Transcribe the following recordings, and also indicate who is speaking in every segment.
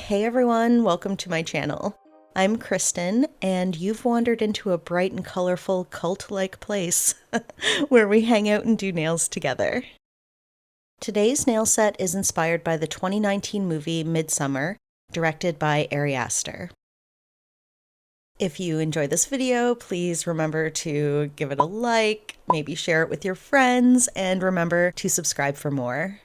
Speaker 1: Hey everyone, welcome to my channel. I'm Kristen, and you've wandered into a bright and colorful cult-like place where we hang out and do nails together. Today's nail set is inspired by the 2019 movie Midsommar, directed by Ari Aster. If you enjoy this video, please remember to give it a like, maybe share it with your friends, and remember to subscribe for more.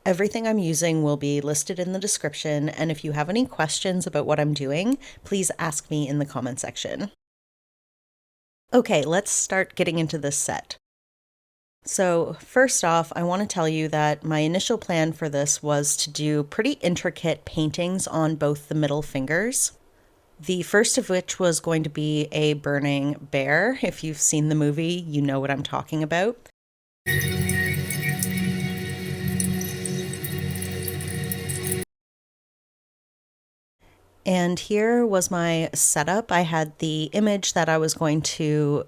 Speaker 1: Everything I'm using will be listed in the description, and if you have any questions about what I'm doing, please ask me in the comment section. Okay, let's start getting into this set. So first off, I want to tell you that my initial plan for this was to do pretty intricate paintings on both the middle fingers. The first of which was going to be a burning bear. If you've seen the movie, you know what I'm talking about. And here was my setup. I had the image that I was going to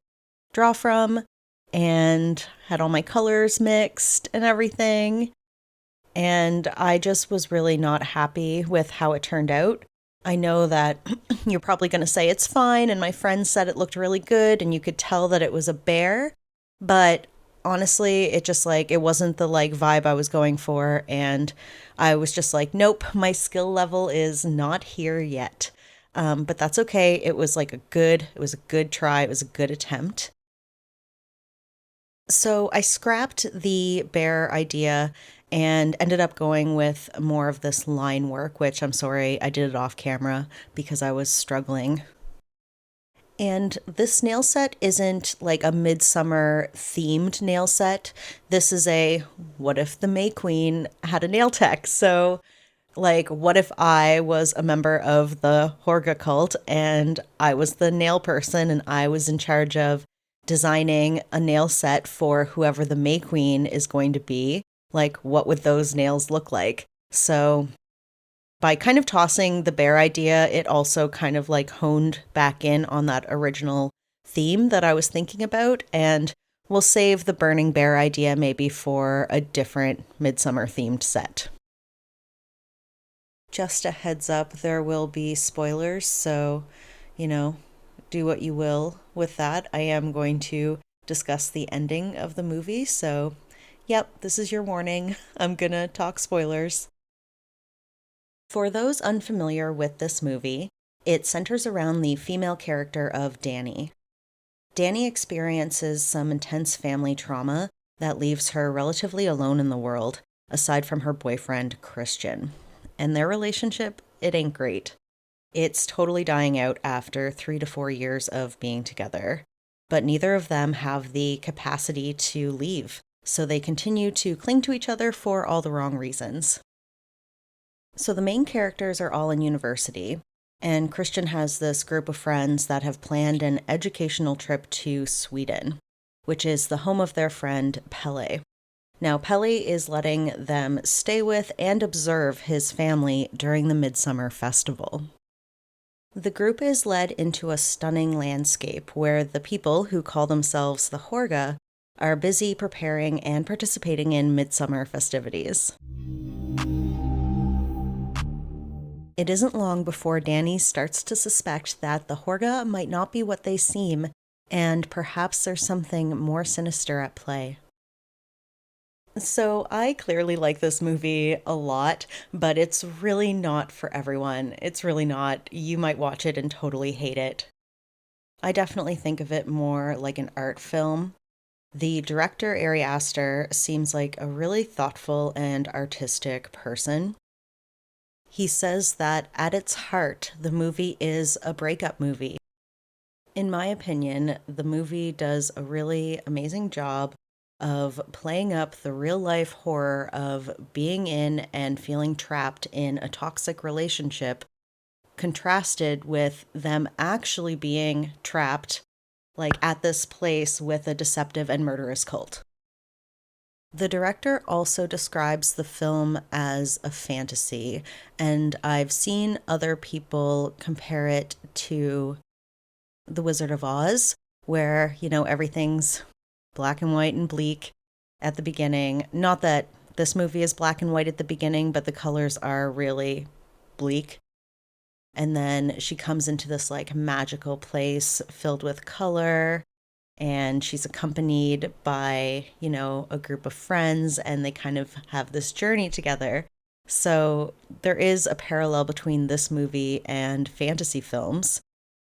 Speaker 1: draw from and had all my colors mixed and everything. And I just was really not happy with how it turned out. I know that you're probably going to say it's fine, and my friends said it looked really good and you could tell that it was a bear, but honestly, it wasn't the vibe I was going for, and I was just like, nope, my skill level is not here yet. But that's okay. It was a good try. It was a good attempt. So I scrapped the bear idea and ended up going with more of this line work, which I'm sorry, I did it off camera because I was struggling. And this nail set isn't like a Midsommar themed nail set. This is a what if the May Queen had a nail tech? So what if I was a member of the Horga cult and I was the nail person and I was in charge of designing a nail set for whoever the May Queen is going to be? What would those nails look like? So by kind of tossing the bear idea, it also kind of honed back in on that original theme that I was thinking about, and we'll save the burning bear idea maybe for a different Midsommar themed set. Just a heads up, there will be spoilers, so, do what you will with that. I am going to discuss the ending of the movie, so yep, this is your warning. I'm gonna talk spoilers. For those unfamiliar with this movie, it centers around the female character of Dani. Dani experiences some intense family trauma that leaves her relatively alone in the world, aside from her boyfriend, Christian. And their relationship, it ain't great. It's totally dying out after 3 to 4 years of being together. But neither of them have the capacity to leave, so they continue to cling to each other for all the wrong reasons. So the main characters are all in university, and Christian has this group of friends that have planned an educational trip to Sweden, which is the home of their friend Pelle. Now, Pelle is letting them stay with and observe his family during the Midsommar festival. The group is led into a stunning landscape where the people who call themselves the Horga are busy preparing and participating in Midsommar festivities. It isn't long before Dani starts to suspect that the Horga might not be what they seem, and perhaps there's something more sinister at play. So I clearly like this movie a lot, but it's really not for everyone. It's really not. You might watch it and totally hate it. I definitely think of it more like an art film. The director, Ari Aster, seems like a really thoughtful and artistic person. He says that at its heart, the movie is a breakup movie. In my opinion, the movie does a really amazing job of playing up the real-life horror of being in and feeling trapped in a toxic relationship, contrasted with them actually being trapped, at this place with a deceptive and murderous cult. The director also describes the film as a fantasy, and I've seen other people compare it to The Wizard of Oz, where, everything's black and white and bleak at the beginning. Not that this movie is black and white at the beginning, but the colors are really bleak. And then she comes into this like magical place filled with color, and she's accompanied by, a group of friends, and they kind of have this journey together. So there is a parallel between this movie and fantasy films.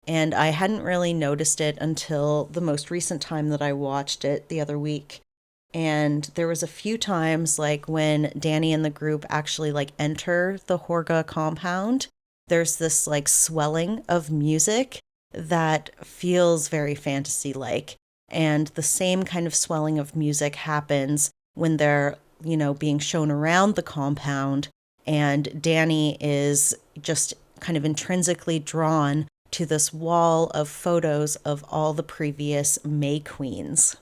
Speaker 1: And I hadn't really noticed it until the most recent time that I watched it the other week. And there was a few times like when Danny and the group actually like enter the Horga compound, there's this like swelling of music that feels very fantasy like. And the same kind of swelling of music happens when they're, being shown around the compound. And Danny is just kind of intrinsically drawn to this wall of photos of all the previous May Queens.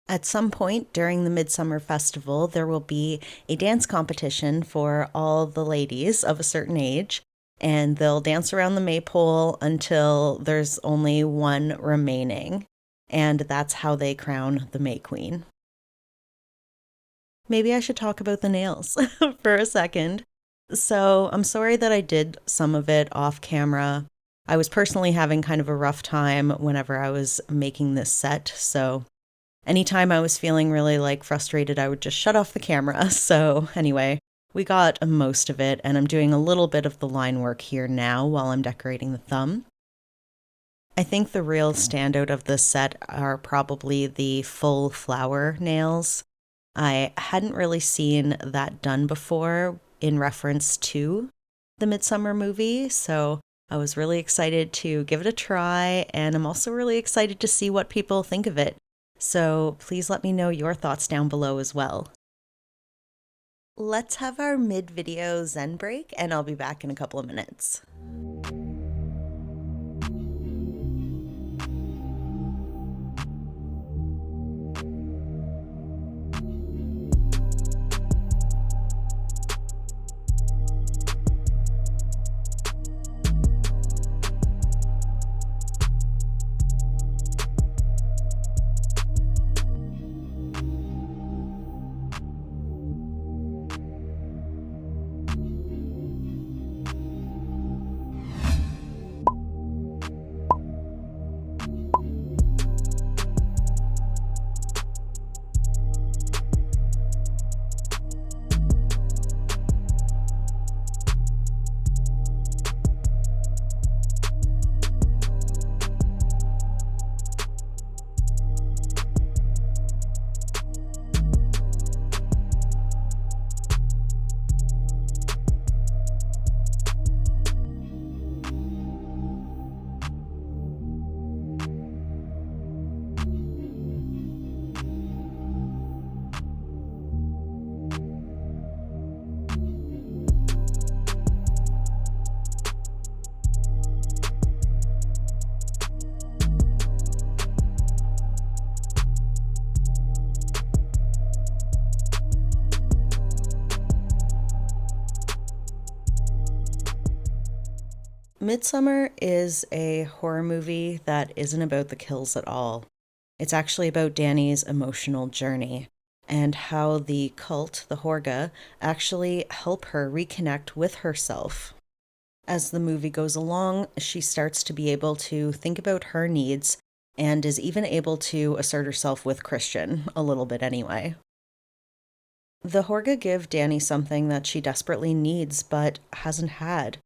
Speaker 1: At some point during the Midsummer Festival, there will be a dance competition for all the ladies of a certain age, and they'll dance around the maypole until there's only one remaining, and that's how they crown the May Queen. Maybe I should talk about the nails for a second. So I'm sorry that I did some of it off camera. I was personally having kind of a rough time whenever I was making this set, so anytime I was feeling really like frustrated, I would just shut off the camera. So anyway, we got most of it, and I'm doing a little bit of the line work here now while I'm decorating the thumb. I think the real standout of this set are probably the full flower nails. I hadn't really seen that done before in reference to the Midsommar movie, so I was really excited to give it a try, and I'm also really excited to see what people think of it. So please let me know your thoughts down below as well. Let's have our mid-video zen break, and I'll be back in a couple of minutes. Midsommar is a horror movie that isn't about the kills at all. It's actually about Danny's emotional journey and how the cult, the Horga, actually help her reconnect with herself. As the movie goes along, she starts to be able to think about her needs and is even able to assert herself with Christian, a little bit anyway. The Horga give Danny something that she desperately needs but hasn't had,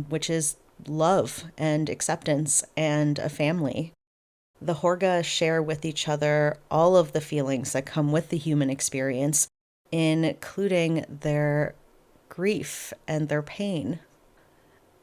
Speaker 1: which is love and acceptance and a family. The Horga share with each other all of the feelings that come with the human experience, including their grief and their pain.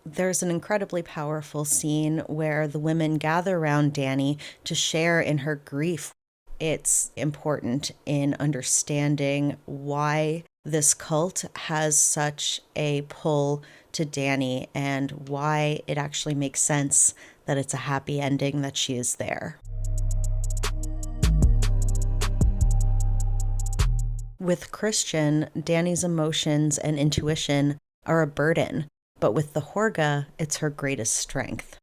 Speaker 1: There's an incredibly powerful scene where the women gather around Danny to share in her grief. It's important in understanding why this cult has such a pull to Danny and why it actually makes sense that it's a happy ending that she is there. With Christian, Danny's emotions and intuition are a burden, but with the Horga, it's her greatest strength.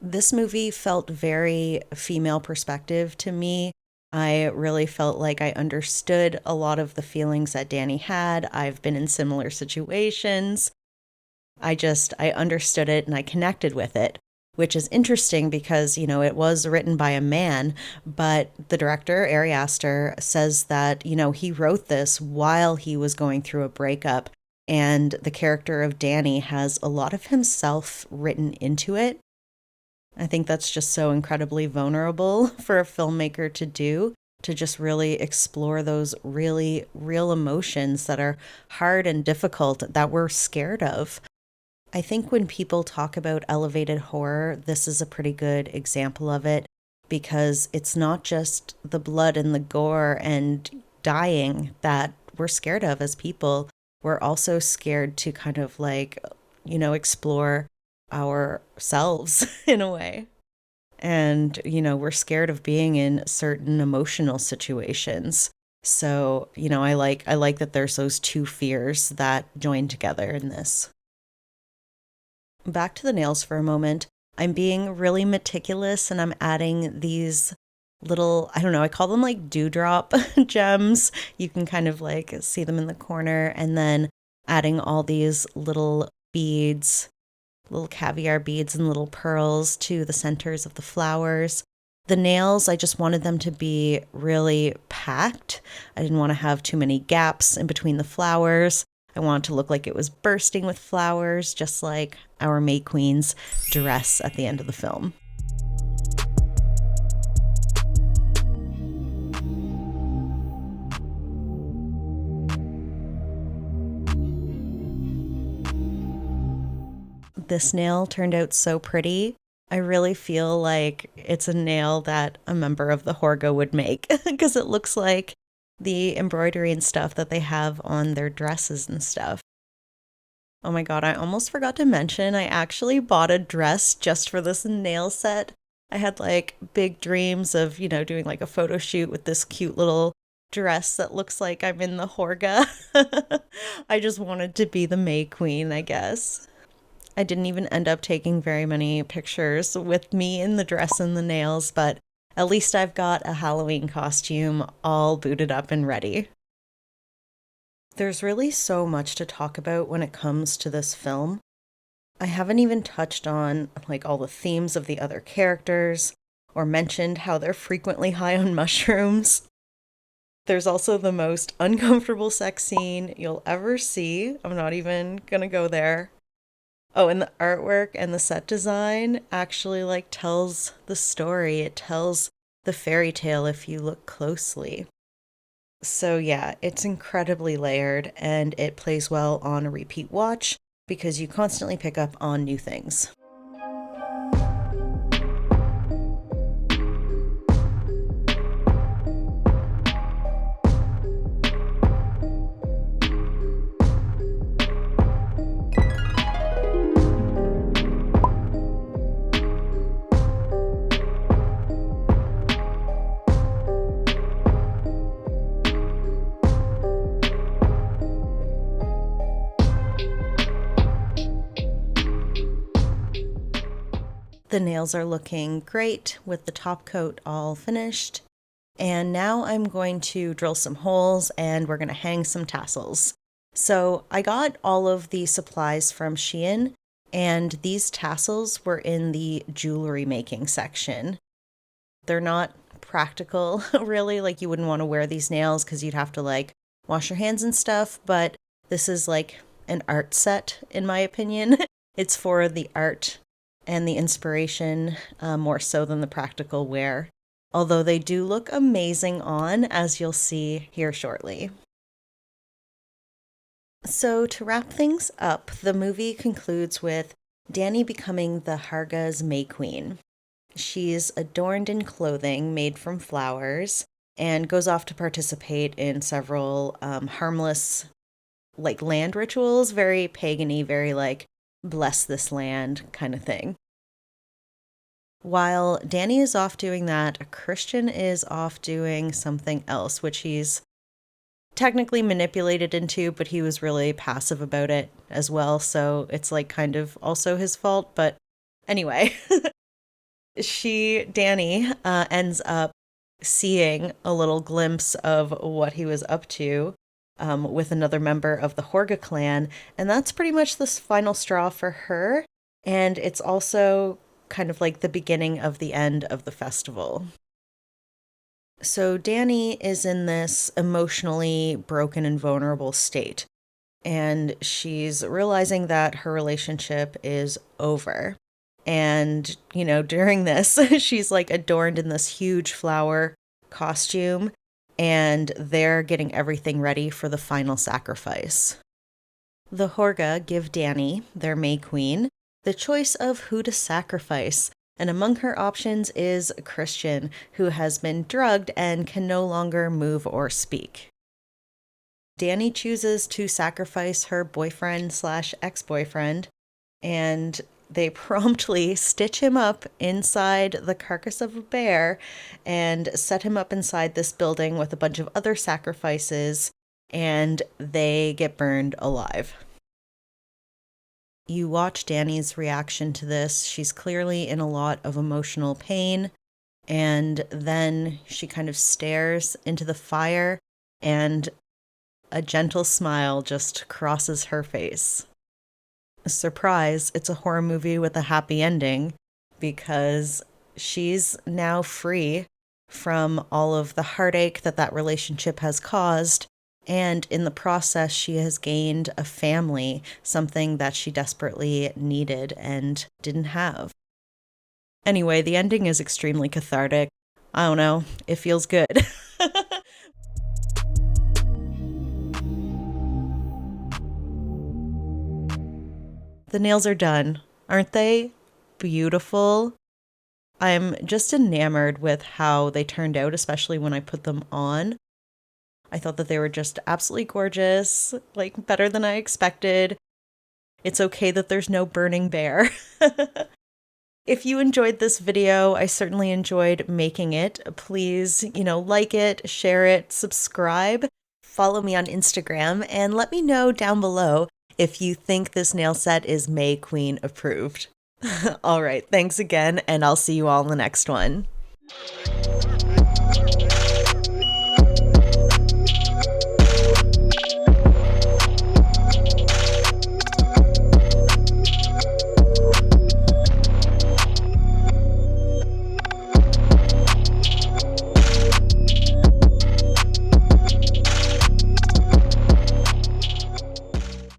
Speaker 1: This movie felt very female perspective to me, I really felt like I understood a lot of the feelings that Danny had. I've been in similar situations. I understood it and I connected with it, which is interesting because, it was written by a man, but the director, Ari Aster, says that, he wrote this while he was going through a breakup. And the character of Danny has a lot of himself written into it. I think that's just so incredibly vulnerable for a filmmaker to do, to just really explore those really real emotions that are hard and difficult that we're scared of. I think when people talk about elevated horror, this is a pretty good example of it because it's not just the blood and the gore and dying that we're scared of as people. We're also scared to kind of explore ourselves in a way. And, we're scared of being in certain emotional situations. So, I like that there's those two fears that join together in this. Back to the nails for a moment. I'm being really meticulous and I'm adding these little, I don't know, I call them like dewdrop gems. You can kind of see them in the corner, and then adding all these little beads, little caviar beads and little pearls to the centers of the flowers. The nails, I just wanted them to be really packed. I didn't want to have too many gaps in between the flowers. I wanted to look like it was bursting with flowers, just like our May Queen's dress at the end of the film. This nail turned out so pretty. I really feel like it's a nail that a member of the Horga would make because it looks like the embroidery and stuff that they have on their dresses and stuff. Oh my god, I almost forgot to mention I actually bought a dress just for this nail set. I had big dreams of, doing a photo shoot with this cute little dress that looks like I'm in the Horga. I just wanted to be the May Queen, I guess. I didn't even end up taking very many pictures with me in the dress and the nails, but at least I've got a Halloween costume all booted up and ready. There's really so much to talk about when it comes to this film. I haven't even touched on all the themes of the other characters or mentioned how they're frequently high on mushrooms. There's also the most uncomfortable sex scene you'll ever see. I'm not even gonna go there. Oh, and the artwork and the set design actually tells the story. It tells the fairy tale if you look closely. So yeah, it's incredibly layered and it plays well on a repeat watch because you constantly pick up on new things. The nails are looking great with the top coat all finished. And now I'm going to drill some holes and we're going to hang some tassels. So I got all of the supplies from SHEIN, and these tassels were in the jewelry making section. They're not practical, really. You wouldn't want to wear these nails because you'd have to wash your hands and stuff, but this is an art set, in my opinion. It's for the art and the inspiration more so than the practical wear. Although they do look amazing on, as you'll see here shortly. So to wrap things up, the movie concludes with Danny becoming the Harga's May Queen. She's adorned in clothing made from flowers and goes off to participate in several harmless land rituals, very pagan-y, very bless this land kind of thing. While Danny is off doing that, Christian is off doing something else, which he's technically manipulated into, but he was really passive about it as well. So it's kind of also his fault. But anyway, Danny ends up seeing a little glimpse of what he was up to with another member of the Horga clan. And that's pretty much the final straw for her. And it's also kind of like the beginning of the end of the festival. So Danny is in this emotionally broken and vulnerable state. And she's realizing that her relationship is over. And, during this, she's like adorned in this huge flower costume, and they're getting everything ready for the final sacrifice. The Horga give Danny, their May Queen, the choice of who to sacrifice, and among her options is Christian, who has been drugged and can no longer move or speak. Danny chooses to sacrifice her boyfriend slash ex-boyfriend, and they promptly stitch him up inside the carcass of a bear and set him up inside this building with a bunch of other sacrifices, and they get burned alive. You watch Danny's reaction to this. She's clearly in a lot of emotional pain, and then she kind of stares into the fire, and a gentle smile just crosses her face. Surprise, it's a horror movie with a happy ending, because she's now free from all of the heartache that relationship has caused, and in the process she has gained a family, something that she desperately needed and didn't have. Anyway, the ending is extremely cathartic. I don't know, it feels good. The nails are done. Aren't they beautiful? I'm just enamored with how they turned out, especially when I put them on. I thought that they were just absolutely gorgeous, like better than I expected. It's okay that there's no burning bear. If you enjoyed this video, I certainly enjoyed making it. Please, like it, share it, subscribe, follow me on Instagram, and let me know down below if you think this nail set is May Queen approved. All right, thanks again, and I'll see you all in the next one.